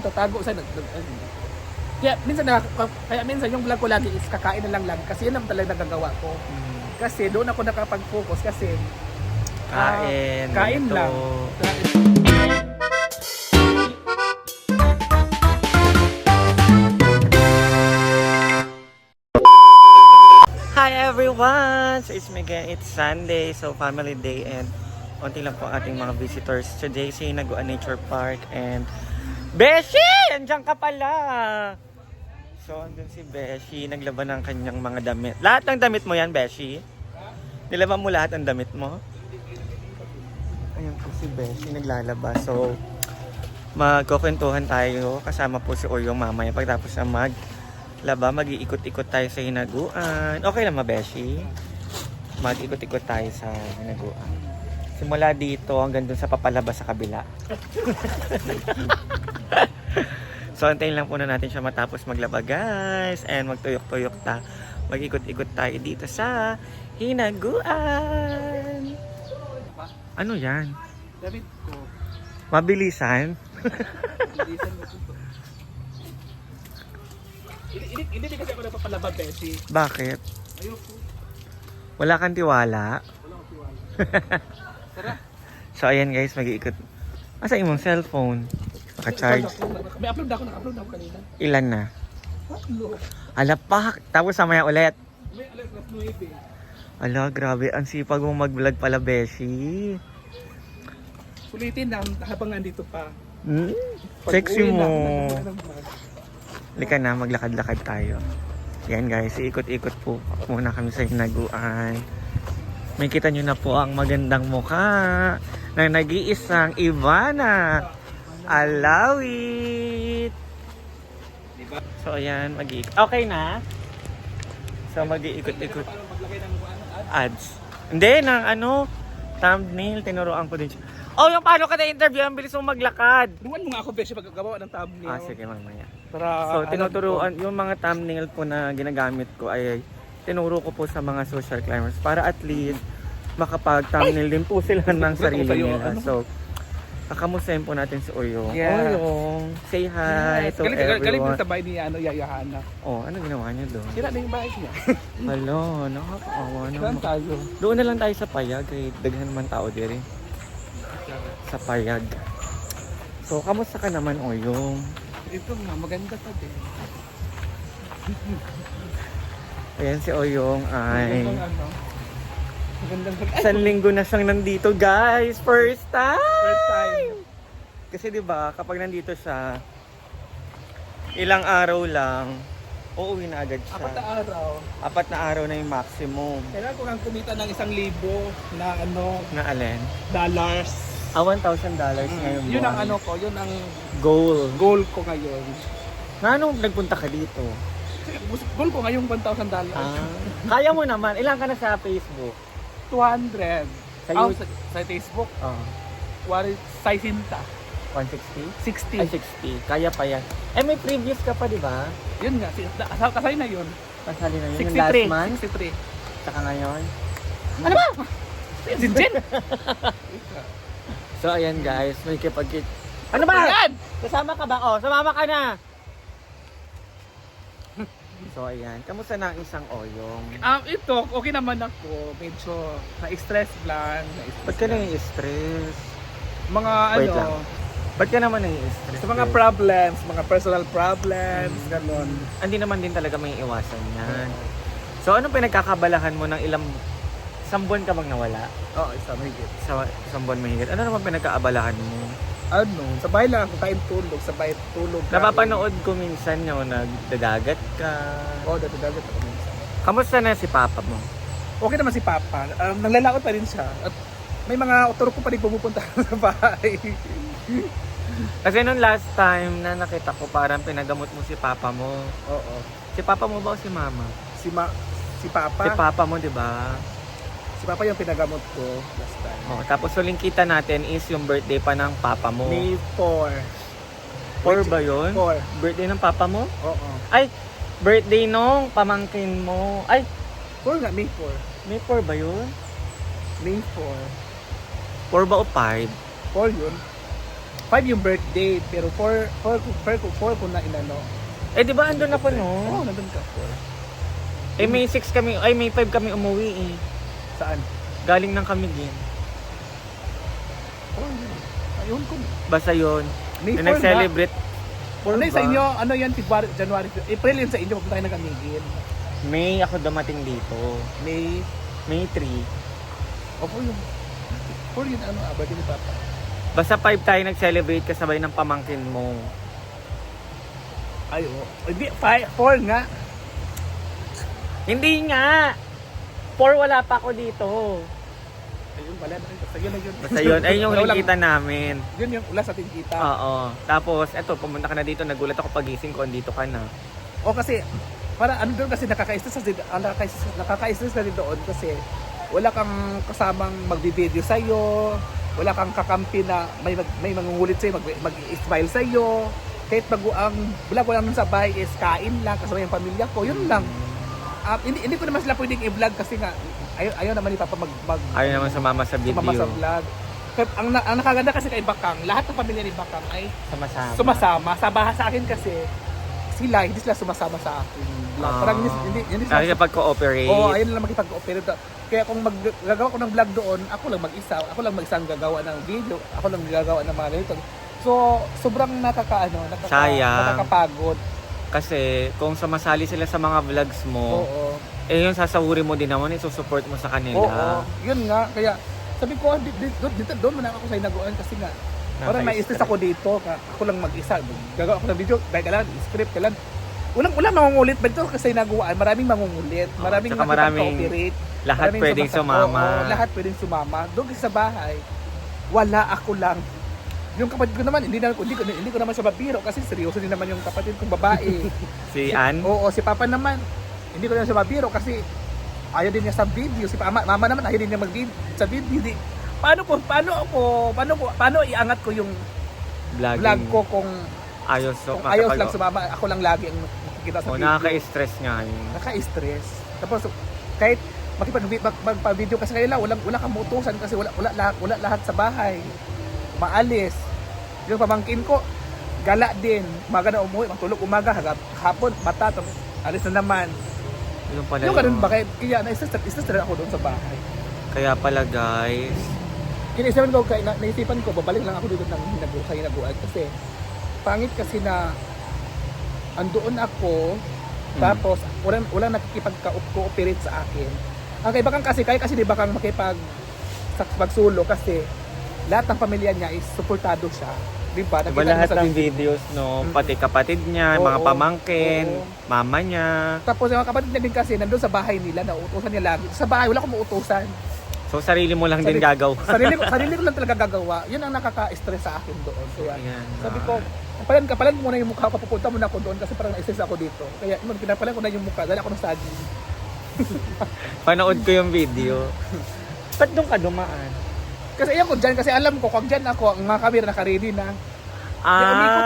kung tatago sa kaya minsan yung vlog ko lagi is kakain na lang kasi yun ang talaga nagagawa ko. Kasi doon ako nakapag-focus kasi kain ganito. lang. Hi everyone! So it's me again, it's Sunday, so family day and konti lang po ating mga visitors. Today sa Hinaguan Nature Park and Beshi! Andiyan ka pala! So andun si Beshi, naglaban ng kanyang mga damit. Lahat ng damit mo yan, Beshi? Nilaban mo lahat ng damit mo? Ayan po si Beshi, naglalaba. So magkukwentuhan tayo, kasama po si Oyong mamaya pagtapos na maglaba, mag-iikot-ikot tayo sa Hinaguan. Okay lang, Beshi? Mag-ikot-ikot tayo sa Hinaguan. Simula dito hanggang dun sa papalaba sa kabila. So antayin lang muna natin siya matapos maglaba, guys. And magtuyok-tuyok ta. Mag-ikot-ikot tayo dito sa Hinaguan. Ano yan? David ko. Mabilisan? Hindi kasi ako napapalaba, Bessie. Bakit? Ayoko. Wala kang tiwala? Wala akong tiwala. Tara. So ayan guys, mag-iikot. Asa imong cellphone? Naka-charge. May upload ako kanina. Ilan na? Upload. Alapak! Tapos samaya ulit. May alas na 9. Ala, grabe. Ang sipag mong mag-vlog pala, Beshi. Sulitin na habang nandito pa. Sexy Pag-uwi mo. na, Lika na, maglakad-lakad tayo. Yan guys, ikot-ikot po muna kami sa Hinaguan. May kita nyo na po ang magandang mukha ng nag-iisang Ivana Alawit. So ayan, mag-iikot. Okay na? So mag-iikot-ikot. Ads. Hindi, ng thumbnail, tinuruan ko din siya. Oh, yung paano ka na-interview, ang bilis mong maglakad. Turuan mo nga ako, Bessie, pagkagawa ng thumbnail. Sige, mamaya. Para So, tinuturuan, yung mga thumbnail po na ginagamit ko ay tinuro ko po sa mga social climbers para at least makapag-thumbnail din po sila ng sarili nila. So, kakamustahin po natin si Oyong. Yeah. Oyong, say hi to Galing everyone. din sa bahay ni Yayahana. Oh, ano ginawa niya doon? Sira na yung bahay niya. Hello, nakakaawa Saan naman. tayo? Doon na lang tayo sa Payag, eh. Daghan naman tao diri. Sa Payag. So, kamusta ka naman, Oyong? Ito nga, maganda pa din. Ayan si Oyong ay... Magandang Isang linggo na siyang nandito, guys. First time! First time. Kasi 'di ba, kapag nandito siya, ilang araw lang, uuwi na agad siya. 4 na araw. 4 na araw na yung maximum. Kailangan ko nang kumita ng 1,000 na Na alin? dollars. $1,000 ngayong Yun ang buwan. ko, yun ang Goal. goal ko ngayon. Nga nung nagpunta ka dito? Goal ko ngayong $1,000. Kaya mo naman. Ilan ka na sa Facebook? 200. Sa Oh, YouTube? sa Facebook, Oh, 60. 160? 60. Ay, 60. Kaya pa yan. Eh, may previous ka pa, di ba? Yun nga, kasay na yun. Pasali na yun. Yung last 63. month? 63. Saka ngayon? Ano ba? Jinjin? So, ayan guys. May kipag-kit. Ano ba? Ayan! Kasama ka ba? Oh, sumama ka na! So, ayan. Kamusta na ang isang Oyong? Ito, okay naman ako. Medyo na-stress lang. Ba't ka nai-stress? Mga Wait lang. Ba't ka naman nai-stress? sa mga problems, mga personal problems, ganun. Hindi naman din talaga may iwasan yan. So, anong pinagkakabalahan mo ng isang buwan ka bang nawala? Oo, isa may higit. Sa isang buwan mahigit. Ano naman pinagkaabalahan mo? Sa bahay lang ako, kain tulog, sa bahay tulog. Napapanood ko minsan yung nagdadagat ka. Oo, dati-dati ako minsan. Kamusta na si papa mo? Okay naman si Papa. Naglalakot pa rin siya. At may mga utoro ko pa rin pumupunta sa bahay. Kasi nung last time na nakita ko parang pinagamot mo si papa mo. Oo. Si papa mo ba o si mama? Si Papa. Si papa mo, 'di ba? Si Papa yung pinagamot ko last time. Oh, tapos huling kita natin is yung birthday pa ng papa mo. May 4. 4 ba 'yun? 4. Birthday ng papa mo? Oo. Ay, birthday nung pamangkin mo. Ay, 4 nga, May 4. may 4 ba 'yun? May 4 ba o 5? 4. 4 yun. 5 yung birthday, pero 4 ko na inano. Eh, di ba andun ako, no? Oo, nandun ka 4. Eh, may 6 kami, ay, may 5 kami umuwi, eh. Saan? Galing ng Camiguin. Oh, ayun ko. Basta yun. May Yung 4 nag-celebrate. Ano yun sa inyo? Ano yan? February, January, April yun sa inyo. Pupunta kayo ng Camiguin. May ako dumating dito. May, May 3. o 4 yun. 4 yun, ano, birthday ni Papa. Basta 5 tayo nag-celebrate kasabay ng pamangkin mo. Ay, oo. Hindi, 4 nga. Hindi nga! 4 wala pa ako dito. Ayun pala, basta yun na yun. Basta yun, ayun yung Walang- nakikita namin. Yun yung ulas sa kita. Oo. Tapos, eto, pumunta ka na dito. Nagulat ako pagising ko, andito ka na. O kasi, para ano doon kasi nakaka-stress na rin doon kasi wala kang kasamang magbi-video sa'yo, wala kang kakampi na may mangungulit sa'yo, mag-smile sa'yo. Kahit ang vlog ko lang nun sa bahay is kain lang, kasama yung pamilya ko, yun lang. Hindi ko naman sila pwedeng i-vlog kasi nga, ayaw naman ni Papa Ayaw naman sumama sa video. sumama sa vlog. Kaya ang nakaganda kasi kay Bakang, lahat ng pamilya ni Bakang ay Sama-sama. sumasama. Sa akin kasi, hindi sila sumasama sa akin. Parang hindi sila. Kasi pag-cooperate. Oo, ayun lang makipag-cooperate. Kaya kung gagawa ko ng vlog doon, ako lang mag-isa ang gagawa ng video, ako lang gagawa ng mga ganito. So, sobrang Sayang. nakakapagod. Kasi kung sumasali sila sa mga vlogs mo, Oo. eh yung sasahuri mo din naman, isusupport mo sa kanila. Oo. Yun nga, kaya sabi ko, dito doon man ako sa hinaguan kasi nga, parang na-stress ako dito. Ako lang mag-isa. Gagawa ako ng video, dahil kailangan, script, kailangan. Walang mangungulit ba ito kasi hinaguan? Maraming mangungulit. Maraming tsaka maraming nakikipag-cooperate. lahat Maraming pwedeng sumama. Oo, lahat pwedeng sumama. Doon kasi sa bahay, wala ako lang. Yung kapatid ko naman, hindi ko naman siya babiro kasi seryoso din naman yung kapatid kong babae. Si Ann? Oo, si Papa naman, hindi ko naman siya babiro kasi ayaw din niya sa video. Si Mama naman ayaw din niya sa video. Paano iangat ko yung Vlogging. vlog ko kung Ayos, so, ayos lang sumama, ako lang lagi ang nakikita sa video. nakaka-stress nga yun. Naka-stress. Tapos kahit magpa-video kasi kanila, wala kang utusan kasi wala lahat sa bahay. Maalis. Yung pamangkin ko, gala din. Umaga na umuwi, matulog umaga, hapon, bata, tapos alis na naman. Yung pala Yung ganun yun. ba? Kaya na-stress ako doon sa bahay. Kaya pala guys, Naisipan ko, babalik lang ako dito ng hinaguan kasi pangit kasi na andoon ako, tapos walang nakikipag-cooperate sa akin. Ang kay Bakang kasi, kaya kasi di Bakang magsulo kasi lahat ng pamilya niya is suportado siya. Di ba? diba lahat ng videos, no? Pati kapatid niya, Oo, mga pamangkin, oo. mama niya. Tapos yung mga kapatid niya din kasi nandun sa bahay nila, nauutosan niya lagi. Sa bahay, wala akong uutosan. So sarili mo lang din gagaw. Sarili ko lang talaga gagawa. Yun ang nakaka-stress sa akin doon. Kaya Ayan, sabi ko, kapalan ko muna yung mukha, papupunta muna ako doon kasi parang na-stress ako dito. Kaya pinapalan ko na yung mukha, dahil ako ng saging. Panood ko yung video. Ba't doon ka dumaan? Kasi ayun ko dyan, kasi alam ko, kung dyan ako, ang mga camera naka-ready na. umikot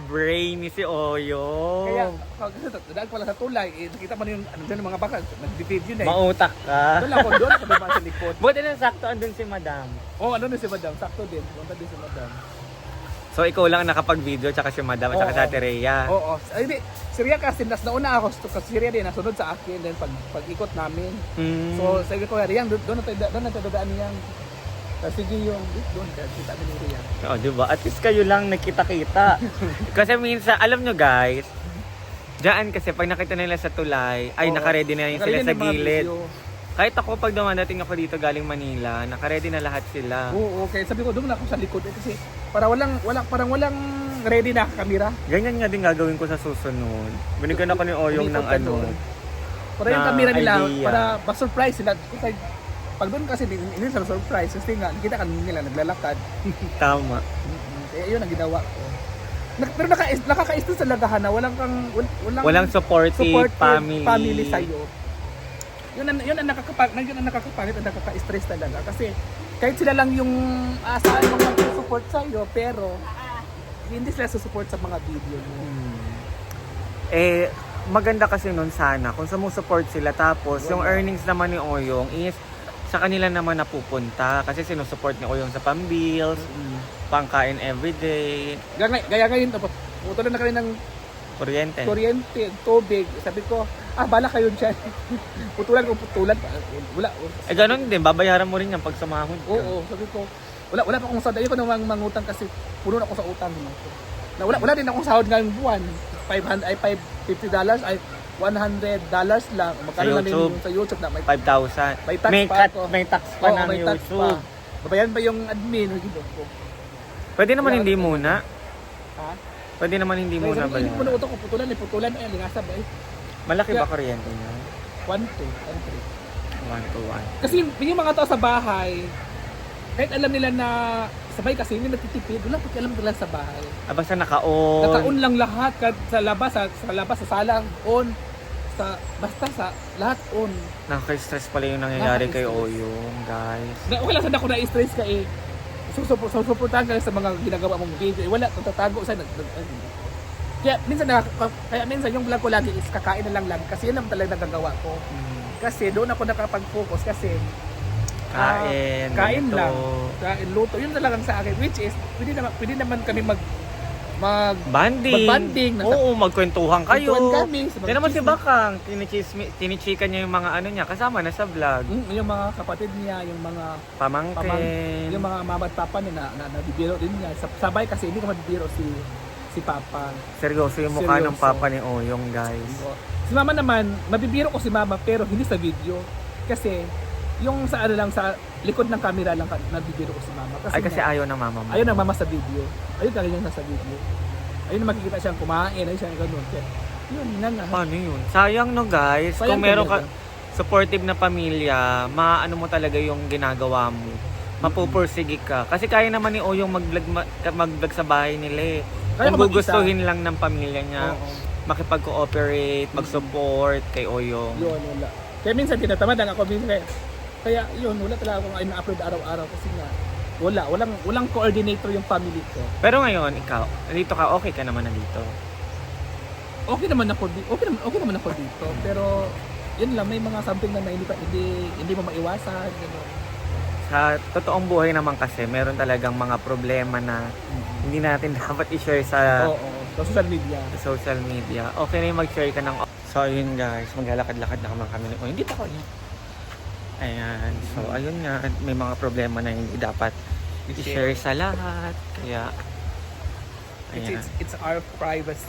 Brainy si Oyo. Kaya, kasi dahil ko lang sa tulay, nakita mo na yung, dyan yung mga baka, nag-video na eh. Mautak ka. Doon ako dumaan sa likod. Buti na sakto andun si Madam. Oo, ano na si Madam, sakto din. Punta din si Madam. So ikaw lang ang nakapag-video, tsaka si Madam, at tsaka Oo. si Ate Rhea. Oo. Ay, hindi. Si Rhea kasi, nauna ako. Kasi si Rhea din, nasunod sa akin. Then pag-ikot namin. Mm. So, sabi ko, Rhea, doon na tayo dadaan niya. Sige yung, doon, kita namin ni Rhea. Oh, diba? At least kayo lang nakita-kita. Kasi minsan, alam nyo guys, diyan kasi pag nakita nila sa tulay, ay Oo. naka-ready na yun sila Naka-ready sa na yung mga gilid. video. Kahit ako pag dumadating ako dito galing Manila, naka-ready na lahat sila. Oo, okay. Sabi ko, doon na ako sa likod. Kasi parang walang ready na kamera. Ganyan nga din gagawin ko sa susunod. Binigyan ako ni Oyong ng Umikot ka ano. doon. Para yung na camera nila, idea. para ma-surprise sila. Kasi pag doon kasi, hindi sila surprise. Kasi nga, nakita ka nila naglalakad. Tama. Kaya yun ang ginawa ko. Pero nakaka-stress talaga na Walang supportive family sa'yo. Yun ang nakakapangit at nakaka-stress talaga. Kasi kahit sila lang yung asahan mong mag-support sa'yo, pero hindi sila susupport sa mga video mo. Eh, maganda kasi nun sana kung sumusupport sila tapos yung earnings naman ni Oyong is sa kanila naman napupunta. Kasi sinusupport ni Oyong sa pambills, pangkain everyday, Gaya ngayon, putulan na kami ng kuryente. kuryente, tubig. Sabi ko, bala kayo dyan. putulan. Wala. Eh ganun din, babayaran mo rin yan pag sumahod ka. Oo, sabi ko, wala pa akong sahod. Ayoko namang mangutang kasi puno na ako sa utang. Wala din akong sahod ngayong buwan. $50 ay $100 lang. Magkano na YouTube. sa YouTube na may 5,000. May tax pa cut, ako. may tax pa Oo, ng may tax YouTube. pa. Babayan ba yung admin? Pwede naman hindi muna. Ha? Pwede naman hindi muna ba Hindi ko na yan? utang ko, putulan. Ay, lingasab eh. Malaki ba Kaya- kuryente niya? 1, 2, 3. 1 to 1. Kasi yung mga tao sa bahay, kahit alam nila na sabay kasi hindi nagtitipid, wala alam nila sa bahay. Basta naka-on. Naka-on lang lahat, kahit sa labas, sa sala, on. Basta sa lahat on. Nakaka-stress pala yung nangyayari kay Nakaka-stress. Oyong, guys. Okay lang sana ako na-stress ka eh. Susuportahan ka sa mga ginagawa mong video. Wala, tatago sa kaya minsan yung vlog ko lagi is kakain na lang kasi yun ang talaga nagagawa ko. Kasi doon ako nakapag-focus kasi kain ganito. lang. Kain, luto. Yun talagang sa akin. Which is, pwede naman kami Banding. Mag-banding. Oo, magkwentuhan kayo. Kwentuhan kami. Hindi naman si Bakang, tinichika niya yung mga ano niya, kasama na sa vlog. Yung mga kapatid niya, yung mga Pamangkin. yung mga mama at papa niya na nabibiro din niya. Sabay kasi hindi ko mabibiro si Papa. Seryoso yung mukha ng Seryoso. papa ni Oyong, guys. Si mama naman, mabibiro ko si mama pero hindi sa video. Kasi yung sa sa likod ng camera lang nabibiro ko si mama. Kasi ayaw ng mama mo. Ayun ang mama sa video. Ayun talaga yung nasa video. Ayun na makikita siyang kumain, ayun siya ganun. Kaya, yun nga. Paano yun? Sayang no, guys. Sayang Kung meron ka talaga. supportive na pamilya, maano mo talaga yung ginagawa mo. Mapupursige ka. Kasi kaya naman ni Oyong mag-vlog sa bahay nila eh. Kaya Kung mag-isa. gugustuhin lang ng pamilya niya, Oo. makipag-cooperate, mag-support kay Oyong. Yun, wala. Kaya minsan tinatamad lang ako minsan. Kaya yun, wala talaga akong ina-upload araw-araw kasi nga walang coordinator yung family ko. Pero ngayon, ikaw, dito ka, okay ka naman na dito. Okay naman ako dito, pero yun lang may mga something na hindi mo maiwasan, gano'n. Sa totoong buhay naman kasi, meron talagang mga problema na hindi natin dapat i-share sa Oo, sa social media. social media. Okay na yung mag-share ka ng... So, ayun guys, maglalakad-lakad na naman kami. Oh, hindi pa ako yan. Ayan. So, ayun nga, may mga problema na hindi dapat i-share sa lahat. Kaya, ayan. It's our privacy.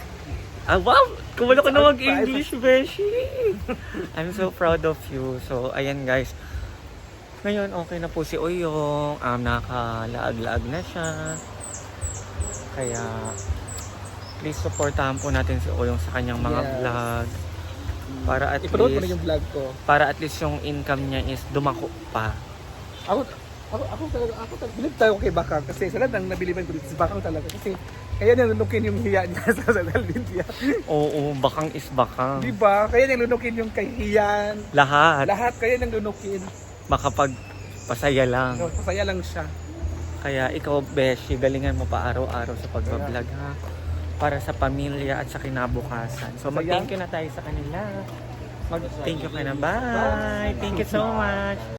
Wow! Kumala ko na Our mag-English, Beshi! I'm so proud of you. So, ayan guys. Ngayon, okay na po si Oyong. Nakalaag-laag na siya. Kaya, please supportahan po natin si Oyong sa kanyang mga Yes. vlog. Para at I-promote mo na least, yung vlog ko. para at least yung income niya is dumako pa. Ako talaga, bilib tayo kay Bakang kasi sa lahat ng nabiliban ko dito si Bakang talaga kasi kaya niya lunukin yung hiya niya sa social media. Oo, bakang is bakang. Di ba? Kaya niya lunukin yung kahihiyan. Lahat. Lahat kaya niyang lunukin. Makapagpasaya lang. No, masaya lang siya. Kaya ikaw, Beshi, galingan mo pa araw-araw sa pagbablog ha. Para sa pamilya at sa kinabukasan. So mag-thank you na tayo sa kanila. Mag-thank you ka na. Bye! Thank you so much!